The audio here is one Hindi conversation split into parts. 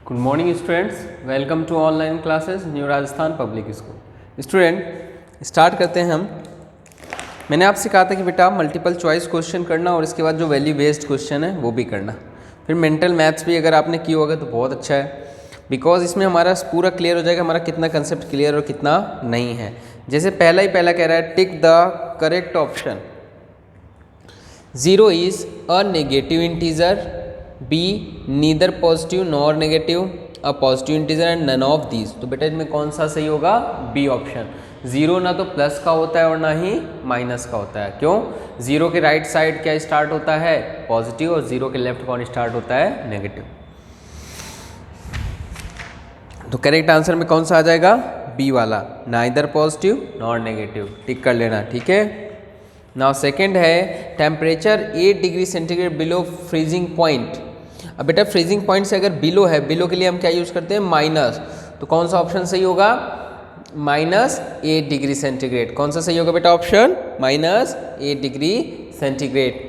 Good morning students, welcome to online classes new Rajasthan public school. Student start करते हैं हम। मैंने आपसे कहा था कि बेटा मल्टीपल चॉइस क्वेश्चन करना और इसके बाद जो वैल्यू बेस्ड क्वेश्चन है वो भी करना। फिर मेंटल मैथ्स भी अगर आपने की होगा तो बहुत अच्छा है, बिकॉज इसमें हमारा पूरा क्लियर हो जाएगा हमारा कितना कंसेप्ट क्लियर और कितना नहीं है। जैसे पहला कह रहा है tick the correct option. 0 is a negative integer, B neither positive nor negative, a positive integer and none of these. तो बेटा इसमें कौन सा सही होगा? B option. 0 ना तो प्लस का होता है और ना ही माइनस का होता है। क्यों? 0 के राइट साइड क्या स्टार्ट होता है? पॉजिटिव, और 0 के लेफ्ट कौन स्टार्ट होता है? नेगेटिव। तो करेक्ट आंसर में कौन सा आ जाएगा? बी वाला, नाइदर पॉजिटिव नॉर नेगेटिव। टिक कर लेना, ठीक है। नाउ सेकेंड है temperature 8 degree centigrade below freezing point. अब बेटा फ्रीजिंग पॉइंट से अगर बिलो है, बिलो के लिए हम क्या यूज़ करते हैं? माइनस। तो कौन सा ऑप्शन सही होगा? -8 डिग्री सेंटीग्रेड। कौन सा सही होगा बेटा option? -8 degree centigrade.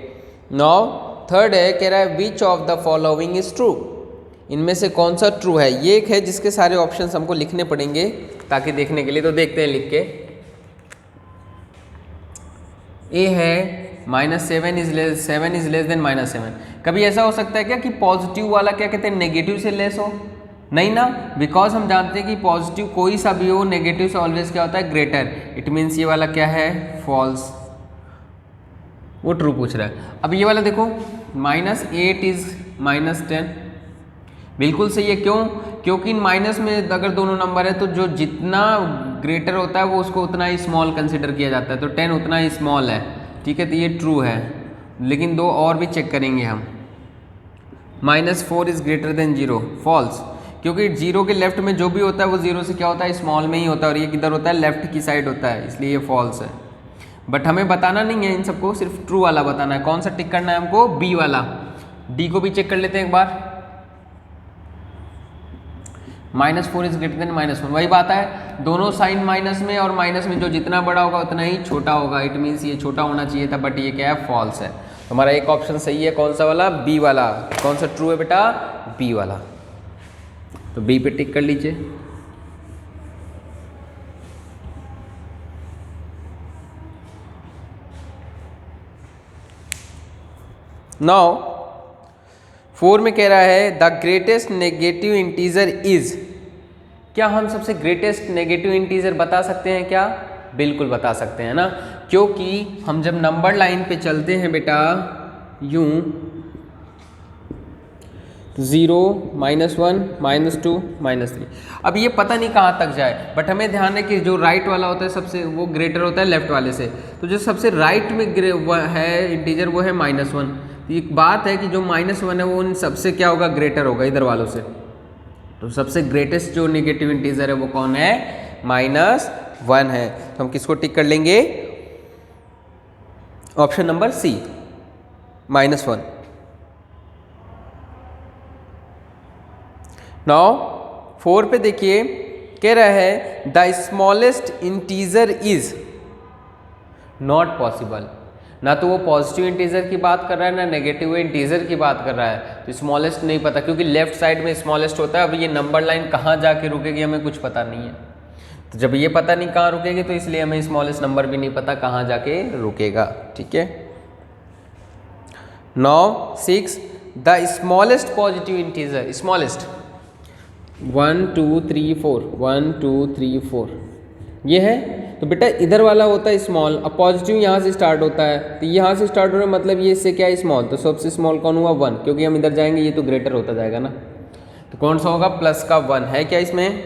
Now third है, कह रहा है which of the following is true. इनमें से कौन सा ट्रू है? ये एक है जिसके सारे ऑप्शंस हमको लिखने पड़ेंगे ताकि देखने के लिए। तो देखते हैं लिख के। ए है -7 इज लेस देन -7। कभी ऐसा हो सकता है क्या कि पॉजिटिव वाला क्या कहते हैं नेगेटिव से लेस हो? नहीं ना, बिकॉज हम जानते हैं कि पॉजिटिव कोई सा भी हो, नेगेटिव से ऑलवेज क्या होता है? ग्रेटर। इट मीन्स ये वाला क्या है? फॉल्स। वो ट्रू पूछ रहा है। अब ये वाला देखो, -8 इज -10, बिल्कुल सही है। क्यों? क्योंकि माइनस में अगर दोनों नंबर है तो जो जितना ग्रेटर होता है वो उसको उतना ही स्मॉल कंसिडर किया जाता है। तो 10 उतना ही स्मॉल है, ठीक है। तो ये ट्रू है, लेकिन दो और भी चेक करेंगे हम। -4 इज ग्रेटर देन 0, फॉल्स। क्योंकि 0 के लेफ्ट में जो भी होता है वो 0 से क्या होता है? स्मॉल में ही होता है, और ये किधर होता है? लेफ्ट की साइड होता है, इसलिए ये फॉल्स है। बट हमें बताना नहीं है इन सबको, सिर्फ ट्रू वाला बताना है। कौन सा टिक करना है हमको? बी वाला। डी को भी चेक कर लेते हैं एक बार। -4 इज ग्रेटर देन -1, वही बात है। दोनों साइन माइनस में, और माइनस में जो जितना बड़ा होगा उतना ही छोटा होगा। इट मीन्स ये छोटा होना चाहिए था, बट ये क्या है? फॉल्स है। हमारा एक ऑप्शन सही है। कौन सा वाला? बी वाला। कौन सा ट्रू है बेटा? बी वाला। तो बी पे टिक कर लीजिए। नाउ 4 में कह रहा है the greatest negative integer is. क्या हम सबसे ग्रेटेस्ट नेगेटिव इंटीजर बता सकते हैं क्या? बिल्कुल बता सकते हैं ना, क्योंकि हम जब नंबर लाइन पे चलते हैं बेटा यूं 0, -1, -2, -3। अब ये पता नहीं कहाँ तक जाए, बट हमें ध्यान है कि जो राइट वाला होता है सबसे वो ग्रेटर होता है लेफ्ट वाले से। तो जो सबसे राइट में है इंटीजर वो है -1। एक बात है कि जो -1 है वो उन सबसे क्या होगा? ग्रेटर होगा इधर वालों से। तो सबसे ग्रेटेस्ट जो नेगेटिव इंटीजर है वो कौन है? -1 है। तो हम किसको टिक कर लेंगे? Option number C, -1। नाउ 4 पे देखिए, कह रहा है the smallest integer is not possible. ना तो वो पॉजिटिव इंटीजर की बात कर रहा है, ना नेगेटिव इंटीजर की बात कर रहा है। तो स्मॉलेस्ट नहीं पता, क्योंकि लेफ्ट साइड में स्मॉलेस्ट होता है। अब ये नंबर लाइन कहाँ जाके रुकेगी हमें कुछ पता नहीं है। तो जब ये पता नहीं कहाँ रुकेगी तो इसलिए हमें स्मॉलेस्ट नंबर भी नहीं पता कहाँ जाके रुकेगा, ठीक है। Now 6 the smallest positive integer, smallest 1 2 3 4, 1 2 3 4 ये है। तो बेटा इधर वाला होता है स्मॉल। अब पॉजिटिव यहाँ से स्टार्ट होता है, तो यहाँ से स्टार्ट हो रहा है, मतलब ये इससे क्या है? स्मॉल। तो सबसे स्मॉल कौन हुआ? 1, क्योंकि हम इधर जाएंगे ये तो ग्रेटर होता जाएगा ना। तो कौन सा होगा? प्लस का 1 है क्या इसमें?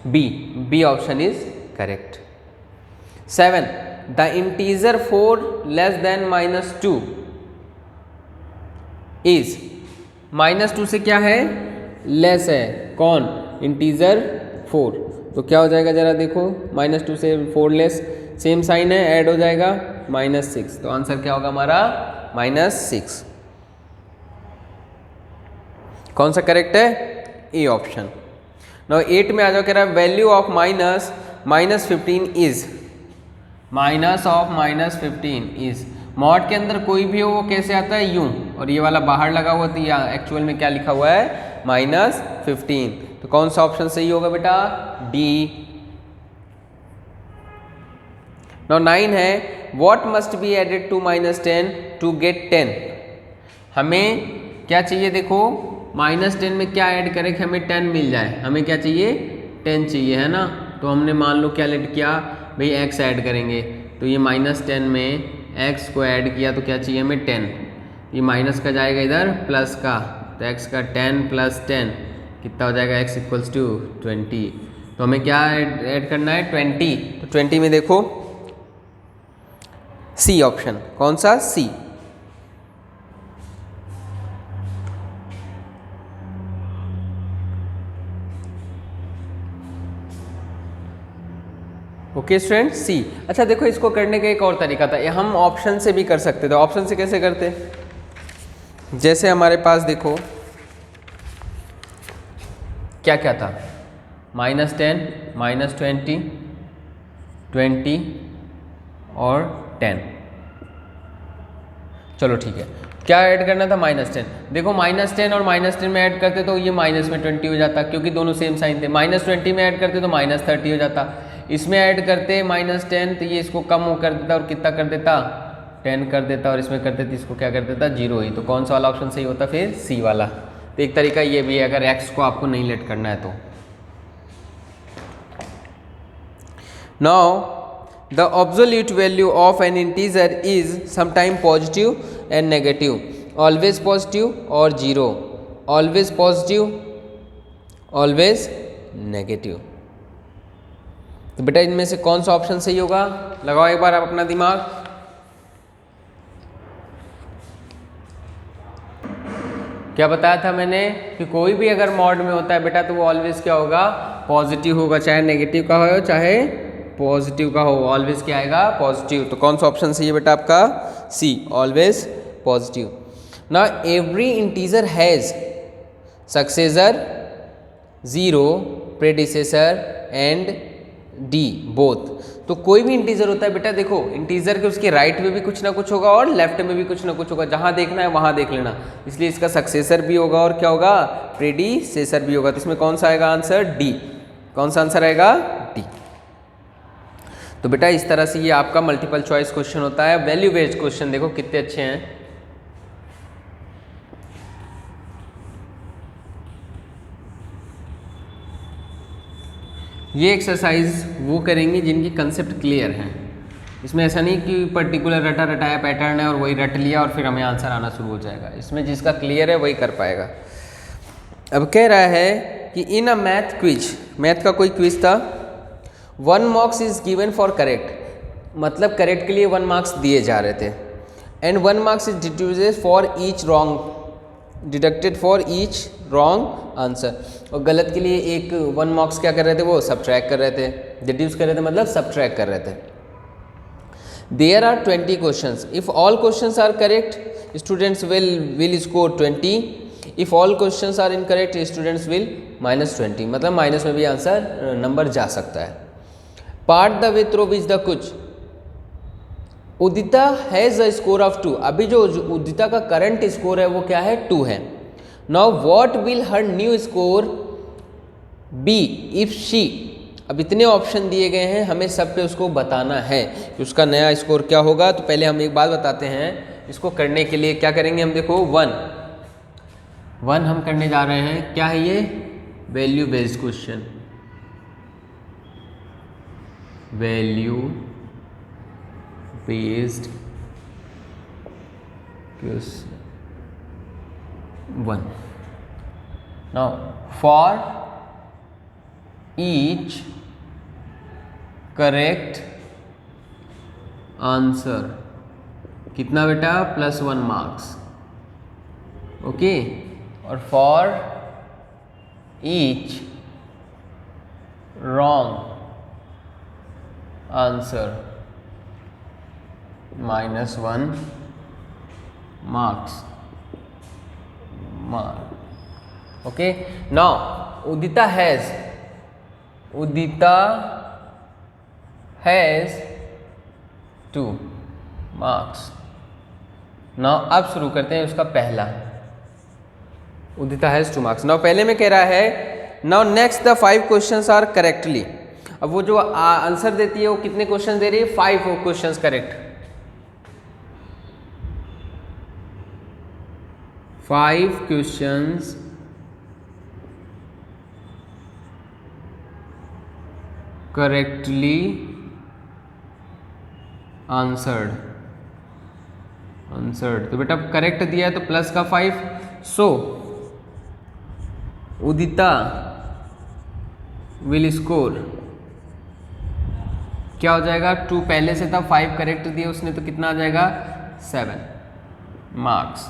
B, B option is correct. 7 the integer 4 less than -2 is. -2 से क्या है? लेस है। कौन? इंटीजर 4। तो क्या हो जाएगा जरा देखो, -2 से 4 लेस, सेम साइन है, ऐड हो जाएगा -6। तो आंसर क्या होगा हमारा? -6। कौन सा करेक्ट है? A option. नाउ 8 में आ जाओ, कह रहा है value of -15 is. -15 is mod के अंदर कोई भी हो वो कैसे आता है, यूं, और ये वाला बाहर लगा हुआ तो यहाँ एक्चुअल में क्या लिखा हुआ है, -15। तो कौन सा ऑप्शन सही होगा बेटा, डी। नाउ 9 है, what must be added to -10 to get 10। हमें क्या चाहिए, देखो -10 में क्या ऐड करें कि हमें 10 मिल जाए, हमें क्या चाहिए, 10 चाहिए, है ना। तो हमने मान लो क्या ऐड किया भाई, x ऐड करेंगे, तो ये -10 में x को ऐड किया तो क्या चाहिए हमें, 10। ये माइनस का जाएगा इधर प्लस का, तो x का 10 + 10 कितना हो जाएगा, x = 20। तो हमें क्या ऐड करना है, 20। तो 20 में देखो सी ऑप्शन, कौन सा, सी। ओके स्टूडेंट, सी। अच्छा देखो, इसको करने का एक और तरीका था, ये हम ऑप्शन से भी कर सकते थे। ऑप्शन से कैसे करते, जैसे हमारे पास देखो क्या क्या था, -10, -20, 20 और 10। चलो ठीक है, क्या ऐड करना था, -10। देखो -10 और -10 में ऐड करते तो ये माइनस में 20 हो जाता, क्योंकि दोनों सेम साइन थे। -20 में ऐड करते तो -30 हो जाता। इसमें ऐड करते -10 तो ये इसको कम कर देता और कितना कर देता, 10 कर देता, और इसमें करते तो इसको क्या कर देता, 0 ही। तो कौन सा वाला ऑप्शन सही होता, फिर सी वाला। तो एक तरीका ये भी है, अगर x को आपको नहीं लेट करना है तो। Now the absolute value of an integer is sometime positive and negative, always positive or 0, always positive, always negative। तो बेटा इनमें से कौन सा ऑप्शन सही होगा, लगाओ एक बार आप अपना दिमाग। क्या बताया था मैंने कि कोई भी अगर मॉड में होता है बेटा तो वो ऑलवेज क्या होगा, पॉजिटिव होगा, चाहे नेगेटिव का हो चाहे पॉजिटिव का हो, ऑलवेज क्या आएगा, पॉजिटिव। तो कौन सा ऑप्शन सही है बेटा आपका, सी, ऑलवेज पॉजिटिव। ना every integer has successor 0, predecessor and D both. तो कोई भी इंटीजर होता है बेटा, देखो इंटीजर के उसके राइट में भी कुछ ना कुछ होगा और लेफ्ट में भी कुछ ना कुछ होगा, जहां देखना है वहां देख लेना। इसलिए इसका सक्सेसर भी होगा और क्या होगा, प्रेडिसेसर भी होगा। तो इसमें कौन सा आएगा आंसर, डी। कौन सा आंसर आएगा, डी। तो बेटा इस तरह से ये आपका मल्टीपल चॉइस क्वेश्चन होता है। वैल्यू बेस्ड क्वेश्चन देखो कितने अच्छे हैं। ये एक्सरसाइज वो करेंगे जिनकी कंसेप्ट क्लियर है। इसमें ऐसा नहीं कि पर्टिकुलर रटा रटाया पैटर्न है और वही रट लिया और फिर हमें आंसर आना शुरू हो जाएगा। इसमें जिसका क्लियर है वही कर पाएगा। अब कह रहा है कि in a math quiz, math का कोई क्विज था, 1 marks is given for correct, मतलब करेक्ट के लिए 1 मार्क्स दिए जा रहे थे। And 1 marks is deduced for each wrong, deducted for each wrong answer. और गलत के लिए एक 1 मार्क्स क्या कर रहे थे, वो सब्ट्रैक्ट कर रहे थे, डिड्यूस कर रहे थे मतलब सब्ट्रैक्ट कर रहे थे। There are 20 questions, if all questions are correct students will score 20, if all questions are incorrect students will -20, मतलब माइनस में भी आंसर नंबर जा सकता है। Part the way through which the कुछ, उदिता हैज अ स्कोर ऑफ 2, अभी जो उदिता का करंट स्कोर है वो क्या है, 2 है। Now what will her new score be if she, अब इतने ऑप्शन दिए गए हैं, हमें सब पे उसको बताना है कि उसका नया स्कोर क्या होगा। तो पहले हम एक बात बताते हैं, इसको करने के लिए क्या करेंगे हम, देखो 1 हम करने जा रहे हैं, क्या है ये, value based question, value based question 1। Now for each correct answer कितना बेटा, +1 मार्क्स, ओके। और for each wrong answer -1 marks, okay. Now Udita has 2 marks, now अब शुरू करते हैं उसका पहला। उदिता हैज 2 मार्क्स। नाउ पहले में कह रहा है now next the 5 questions are correctly. अब वो जो आंसर देती है वो कितने क्वेश्चन दे रही है? 5 questions correct. 5 questions correctly answered. तो बेटा करेक्ट दिया है तो प्लस का 5। सो उदिता विल स्कोर क्या हो जाएगा? 2 पहले से था, 5 करेक्ट दिए उसने तो कितना आ जाएगा? 7 marks.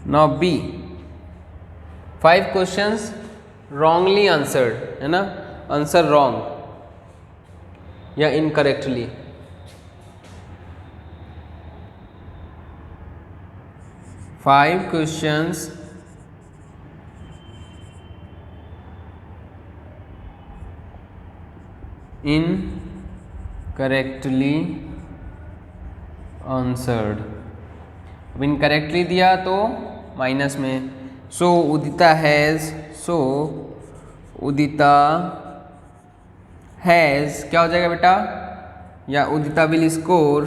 Now B 5 questions wrongly answered, है ना, आंसर रॉन्ग या incorrectly. Five questions incorrectly answered. अब इनकरेक्टली दिया तो माइनस में। सो उदिता हैज़ क्या हो जाएगा बेटा? या उदिता विल स्कोर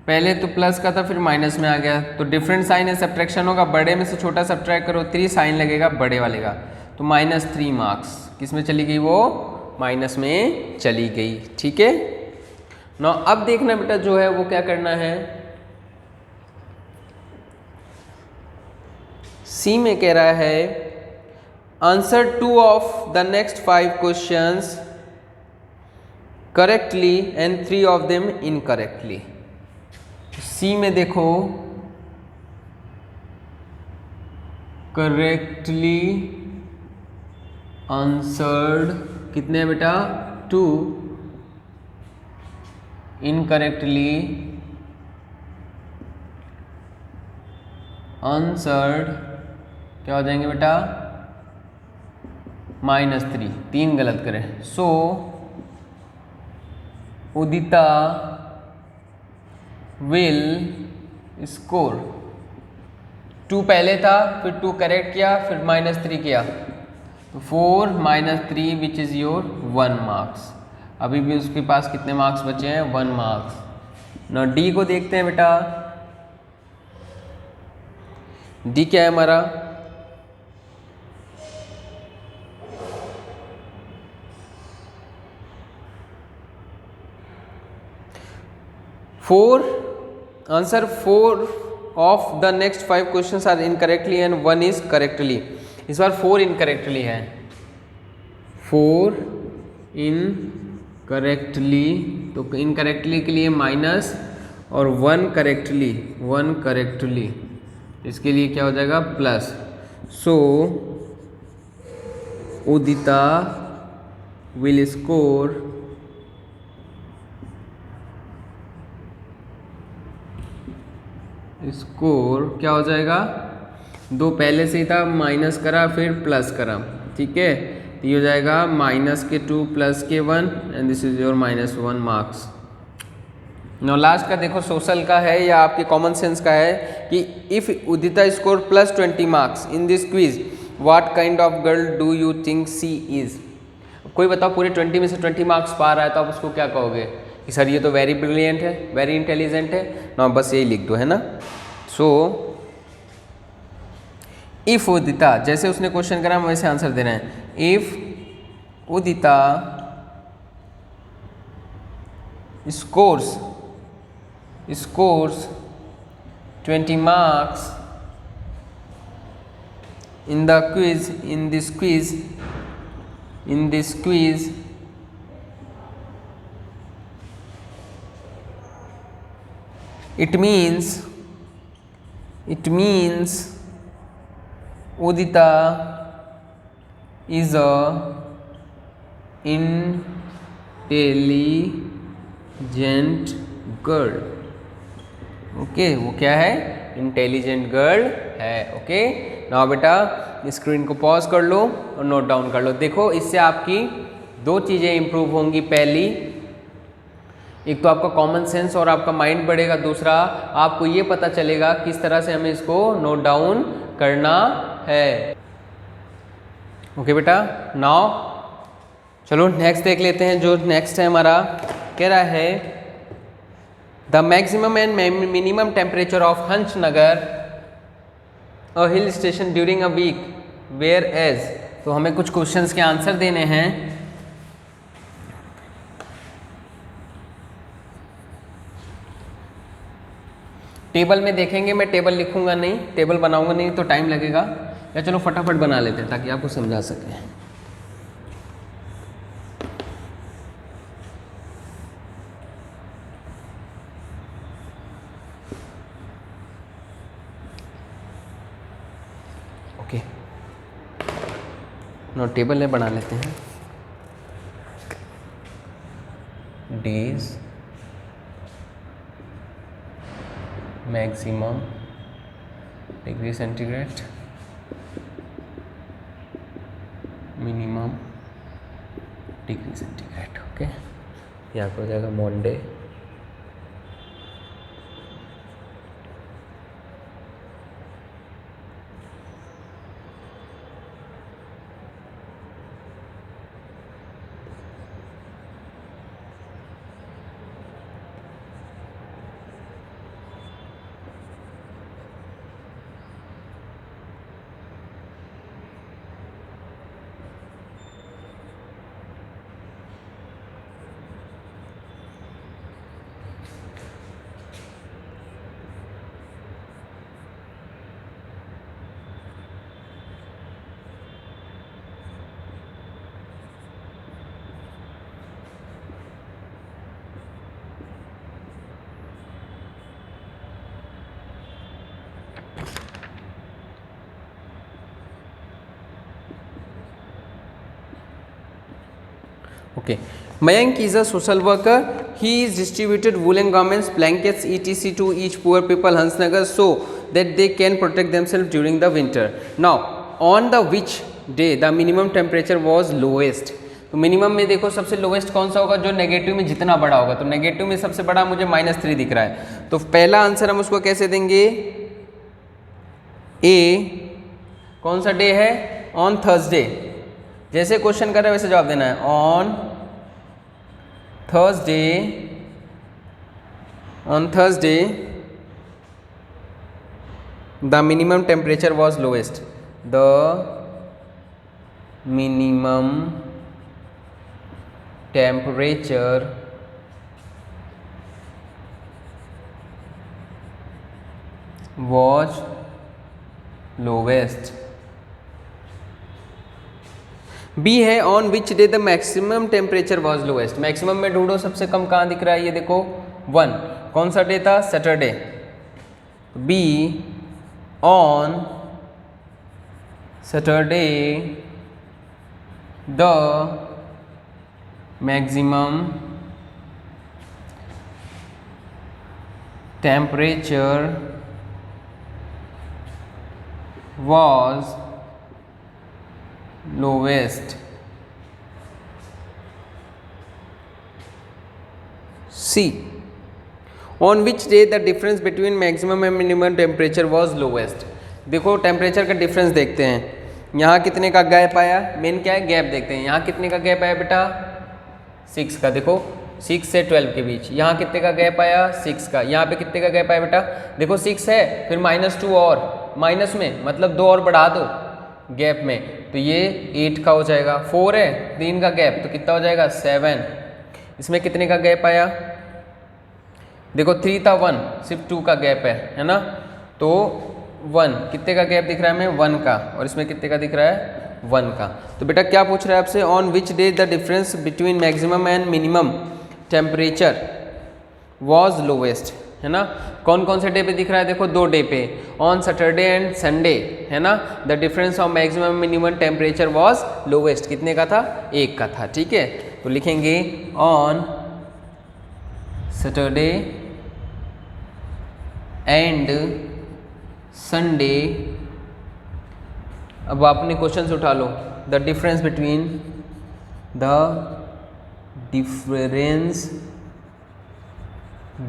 पहले तो प्लस का था फिर माइनस में आ गया तो डिफरेंट साइन है, सब्ट्रैक्शन होगा, बड़े में से छोटा सब्ट्रैक्ट करो, 3 साइन लगेगा बड़े वाले का, तो -3 मार्क्स किस में चली गई? वो माइनस में चली गई। ठीक है ना। अब देखना बेटा जो है वो क्या करना है, सी में कह रहा है answer 2 of the next 5 questions correctly and 3 of them incorrectly. C में देखो करेक्टली आंसर्ड कितने हैं बेटा? 2। इनकरेक्टली आंसर्ड क्या हो जाएंगे बेटा? -3, 3 गलत करें। सो उदिता विल स्कोर 2 पहले था फिर 2 करेक्ट किया फिर -3 किया तो 4 -3 विच इज़ योर 1 मार्क्स। अभी भी उसके पास कितने मार्क्स बचे हैं? 1 मार्क्स। ना डी को देखते हैं बेटा। डी क्या है हमारा? Answer 4 of the next 5 questions are incorrectly and 1 is correctly. इस बार 4 इनकरेक्टली है, 4 इनकरेक्टली, तो इनकरेक्टली के लिए माइनस और 1 करेक्टली, इसके लिए क्या हो जाएगा? Plus. So Udita will score क्या हो जाएगा? 2 पहले से ही था, माइनस करा फिर प्लस करा, ठीक है, तो ये हो जाएगा -2 प्लस के 1 and this is your -1 marks. No last का देखो सोशल का है या आपके कॉमन सेंस का है कि if Udita score +20 marks in this quiz what kind of girl do you think she is. कोई बताओ पूरे 20 में से 20 मार्क्स पा रहा है तो आप उसको क्या कहोगे कि सर ये तो वेरी ब्रिलियंट है, वेरी इंटेलिजेंट है ना, बस यही लिख दो, है ना। सो इफ उदिता, जैसे उसने क्वेश्चन करा वैसे आंसर देना है। If Udita scores 20 marks in the quiz, in this quiz it means Udita is a intelligent girl। Okay वो क्या है? इंटेलिजेंट गर्ल है। ओके नाउ बेटा स्क्रीन को पॉज कर लो और नोट डाउन कर लो। देखो इससे आपकी दो चीज़ें इम्प्रूव होंगी। पहली, एक तो आपका कॉमन सेंस और आपका माइंड बढ़ेगा, दूसरा आपको ये पता चलेगा किस तरह से हमें इसको नोट डाउन करना है। ओके बेटा, नाउ चलो नेक्स्ट देख लेते हैं। जो नेक्स्ट है हमारा, कह रहा है the maximum and minimum temperature of Hansnagar a hill station during a week were as. तो हमें कुछ क्वेश्चंस के आंसर देने हैं। टेबल में देखेंगे, मैं टेबल लिखूंगा नहीं, टेबल बनाऊंगा नहीं तो टाइम लगेगा, या चलो फटाफट बना लेते हैं ताकि आपको समझा सकें। ओके, नो टेबल में बना लेते हैं। Days maximum degree centigrade, minimum degree centigrade. Okay, यहाँ पर हो जाएगा Monday, okay. Mayank is a social worker. He is distributed woolen garments, blankets, etc. to each poor people Hansnagar so that they can protect themselves during the winter. Now, on the which day the minimum temperature was lowest? तो मिनिमम में देखो सबसे लोवेस्ट कौन सा होगा, जो नेगेटिव में जितना बड़ा होगा। तो नेगेटिव में सबसे बड़ा मुझे -3 दिख रहा है, तो पहला आंसर हम उसको कैसे देंगे? ए, कौन सा डे है? On Thursday. जैसे क्वेश्चन कर रहे हैं वैसे जवाब देना है। On Thursday the minimum temperature was lowest. The minimum temperature was lowest. B है on which day the maximum temperature was lowest. Maximum में ढूंढो, सबसे कम कहाँ दिख रहा है? ये देखो 1। कौन सा डे था? Saturday. Be on Saturday the maximum temperature was lowest. C, on which day the difference between maximum and minimum temperature was lowest. देखो टेम्परेचर का डिफरेंस देखते हैं, यहाँ कितने का गैप आया, मेन क्या है गैप देखते हैं। यहाँ कितने का गैप आया बेटा? 6 का। देखो 6 से 12 के बीच। यहाँ कितने का गैप आया? 6 का। यहाँ पे कितने का गैप आया बेटा? देखो 6 है, फिर -2 और माइनस में, मतलब 2 और बढ़ा दो गैप में, तो ये 8 का हो जाएगा। 4 है, 3 का गैप, तो कितना हो जाएगा? 7। इसमें कितने का गैप आया? देखो 3 था, 1, सिर्फ 2 का गैप है ना। तो 1 कितने का गैप दिख रहा है हमें? 1 का। और इसमें कितने का दिख रहा है? 1 का। तो बेटा क्या पूछ रहा है आपसे? On which day the difference between maximum and minimum temperature was lowest, है ना। कौन कौन से डे पे दिख रहा है? देखो 2 डे पे, ऑन सैटरडे एंड संडे, है ना। The difference of maximum minimum temperature was lowest. कितने का था? 1 का था। ठीक है, तो लिखेंगे ऑन सैटरडे एंड संडे। अब आपने क्वेश्चन उठा लो, the difference between the difference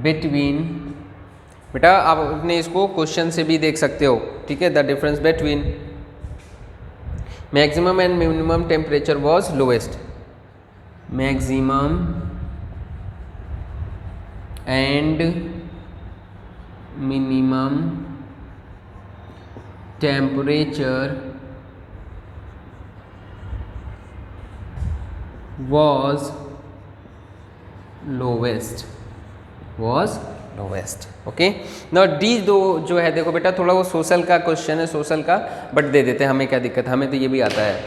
between, बेटा आप अपने इसको क्वेश्चन से भी देख सकते हो, ठीक है। The difference between maximum and minimum temperature was lowest, maximum and minimum temperature was lowest, okay. Now D जो है देखो बेटा, थोड़ा वो सोशल का क्वेश्चन है, सोशल का, बट दे देते हैं, हमें क्या दिक्कत है, हमें तो ये भी आता है।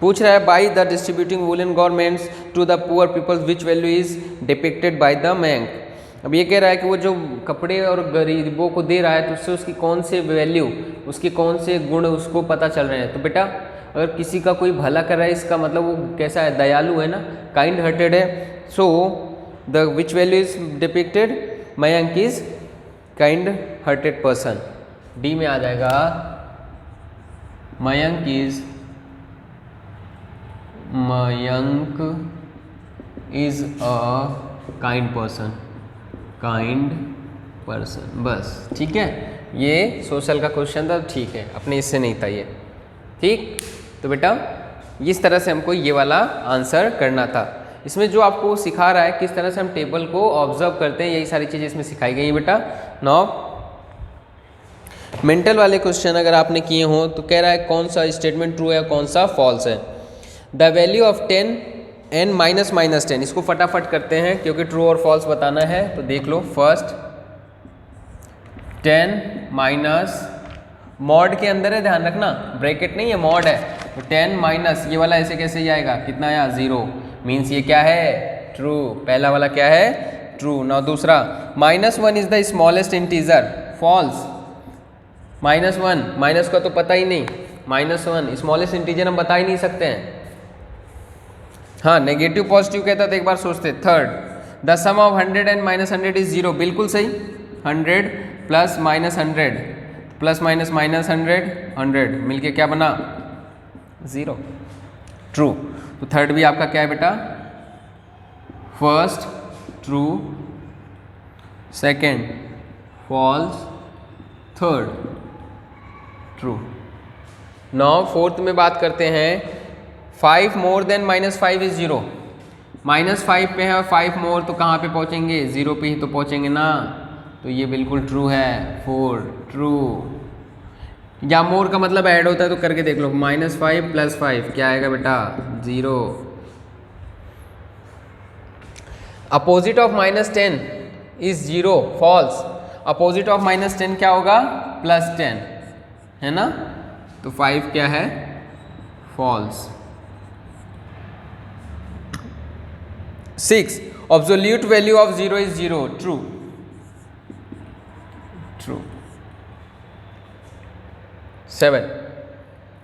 पूछ रहा है by the distributing woollen governments to the poor peoples which value is depicted by the bank. अब ये कह रहा है कि वो जो कपड़े और गरीबों को दे रहा है तो उससे उसकी कौन से वैल्यू, उसके कौन से गुण उसको पता चल रहे हैं। तो बेटा अगर किसी का कोई भला कर रहा है, इसका मतलब वो कैसा है, दयालु है ना, काइंड हार्टेड है। So the which value is depicted, Mayank is kind hearted person. D में आ जाएगा Mayank is a kind person, बस ठीक है। ये सोशल का क्वेश्चन था, ठीक है, अपने इससे नहीं था ये, ठीक। तो बेटा इस तरह से हमको ये वाला आंसर करना था। इसमें जो आपको सिखा रहा है किस तरह से हम टेबल को ऑब्जर्व करते हैं, यही सारी चीज़ें इसमें सिखाई गई है बेटा। नाउ मेंटल वाले क्वेश्चन अगर आपने किए हों तो कह रहा है कौन सा स्टेटमेंट ट्रू है, कौन सा फॉल्स है। द वैल्यू ऑफ 10 एंड -10, इसको फटाफट करते हैं क्योंकि ट्रू और फॉल्स बताना है। तो देख लो, फर्स्ट 10 माइनस, मॉड के अंदर है, ध्यान रखना, ब्रैकेट नहीं है, मॉड है। तो 10 माइनस ये वाला ऐसे कैसे जाएगा, कितना आया, 0, मीन्स ये क्या है, ट्रू। पहला वाला क्या है, ट्रू। ना दूसरा -1 is the smallest integer, false. -1, minus का तो पता ही नहीं, -1 स्मॉलेस्ट इंटीजर हम बता ही नहीं सकते हैं। हाँ, नेगेटिव पॉजिटिव कहता तो एक बार सोचते। Third, the sum of 100 and -100 is 0, बिल्कुल सही। 100 प्लस -100 प्लस माइनस -100 मिलके क्या बना, 0, ट्रू। तो थर्ड भी आपका क्या है बेटा, first true, second false, third true. Now fourth में बात करते हैं, 5 मोर देन -5 इज 0, -5 पे है और 5 मोर, तो कहाँ पे पहुँचेंगे, 0 पे ही तो पहुँचेंगे ना। तो ये बिल्कुल ट्रू है, 4 ट्रू। या मोर का मतलब ऐड होता है तो करके देख लो, -5 + 5 क्या आएगा बेटा, 0। Opposite of -10 is 0, false. Opposite of -10 क्या होगा, +10, है ना। तो 5 क्या है, false. 6, absolute value of 0 is 0, true. 7,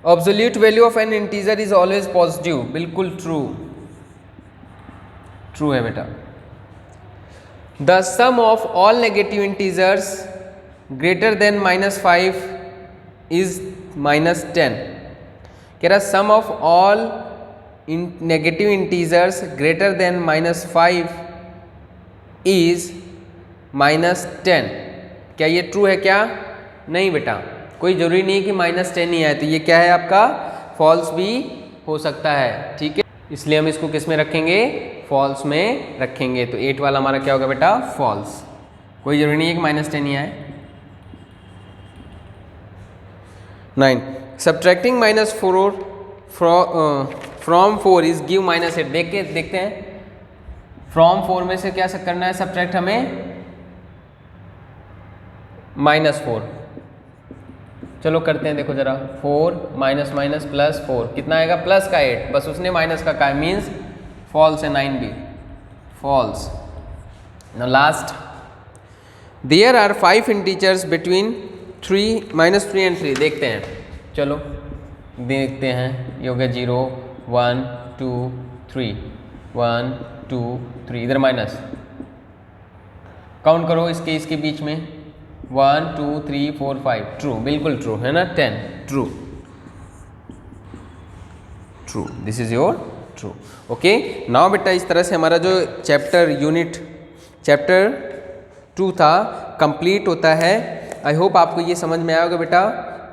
absolute value of an integer is always positive, बिल्कुल ट्रू, ट्रू है बेटा। The sum of all negative integers greater than -5 is -10, कह रहा sum of all negative integers greater than -5 is -10। क्या ये ट्रू है क्या, नहीं बेटा, कोई जरूरी नहीं कि -10 ही आए, तो ये क्या है आपका, फॉल्स भी हो सकता है, ठीक है। इसलिए हम इसको किस में रखेंगे, फॉल्स में रखेंगे। तो 8 वाला हमारा क्या होगा बेटा, फॉल्स। कोई जरूरी नहीं है कि -10 ही आए। 9, सब्ट्रैक्टिंग -4 फ्रॉम 4 इज गिव -8। देखते हैं, फ्रॉम 4 में से क्या करना है, सब्ट्रैक्ट हमें -4। चलो करते हैं, देखो जरा, 4 - +4 कितना आएगा, प्लस का 8, बस उसने माइनस का कहा, मीन्स फॉल्स है। 9 भी false. Now last, there are 5 integers between -3 and 3। देखते हैं, चलो देखते हैं, ये हो गया 0 1 2 3, 1 2 3, इधर माइनस, काउंट करो इसके बीच में, 1 2 3 4 5, ट्रू, बिल्कुल ट्रू है ना। 10 true, this is your true. Okay, now बेटा इस तरह से हमारा जो चैप्टर 2 था कंप्लीट होता है। आई होप आपको ये समझ में आया होगा बेटा,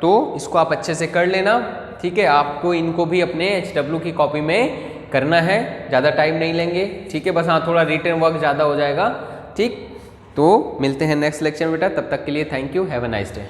तो इसको आप अच्छे से कर लेना, ठीक है। आपको इनको भी अपने HW की कॉपी में करना है, ज़्यादा टाइम नहीं लेंगे, ठीक है। बस हाँ थोड़ा रिटन वर्क ज़्यादा हो जाएगा, ठीक। तो मिलते हैं नेक्स्ट लेक्चर में बेटा, तब तक के लिए thank you, have a nice day.